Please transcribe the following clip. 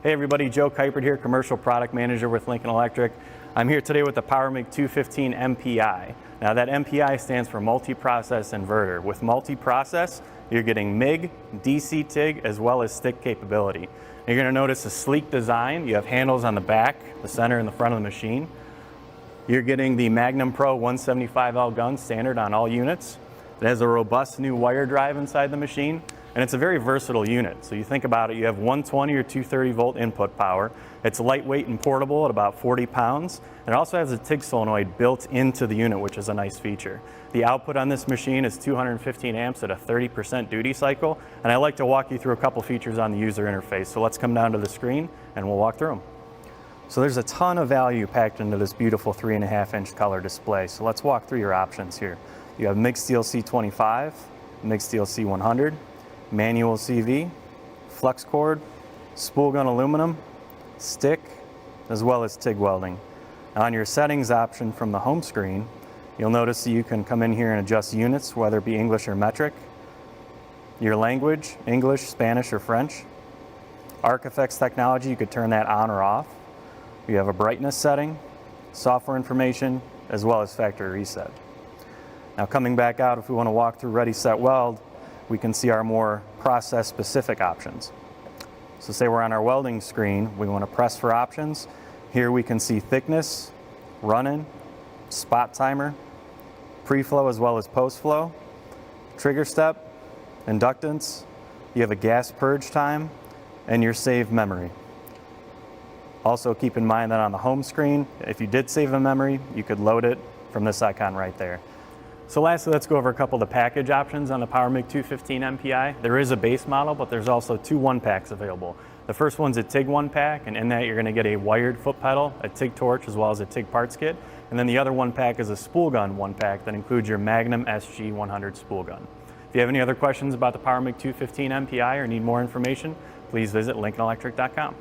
Hey everybody, Joe Kuipert here, Commercial Product Manager with Lincoln Electric. I'm here today with the Power MIG 215 MPI. Now that MPI stands for multi-process inverter. With multi-process, you're getting MIG, DC TIG, as well as stick capability. You're going to notice a sleek design. You have handles on the back, the center, and the front of the machine. You're getting the Magnum Pro 175L gun standard on all units. It has a robust new wire drive inside the machine. And it's a very versatile unit. So you think about it, you have 120 or 230 volt input power. It's lightweight and portable at about 40 pounds. It also has a TIG solenoid built into the unit, which is a nice feature. The output on this machine is 215 amps at a 30% duty cycle. And I like to walk you through a couple features on the user interface. So let's come down to the screen and we'll walk through them. So there's a ton of value packed into this beautiful 3.5-inch color display. So let's walk through your options here. You have MIG Steel C25, MIG Steel C100, manual CV, flex cord, spool gun aluminum, stick, as well as TIG welding. Now on your settings option from the home screen, you'll notice that you can come in here and adjust units, whether it be English or metric, your language, English, Spanish, or French. Arc Effects technology, you could turn that on or off. You have a brightness setting, software information, as well as factory reset. Now coming back out, if we want to walk through Ready, Set, Weld, we can see our more process-specific options. So say we're on our welding screen, we want to press for options. Here we can see thickness, run-in, spot timer, pre-flow as well as post-flow, trigger step, inductance, you have a gas purge time, and your save memory. Also keep in mind that on the home screen, if you did save a memory, you could load it from this icon right there. So lastly, let's go over a couple of the package options on the Power MIG 215 MPI. There is a base model, but there's also two 1-packs available. The first one's a TIG 1-pack, and in that you're going to get a wired foot pedal, a TIG torch, as well as a TIG parts kit. And then the other 1-pack is a spool gun 1-pack that includes your Magnum SG100 spool gun. If you have any other questions about the Power MIG 215 MPI or need more information, please visit lincolnelectric.com.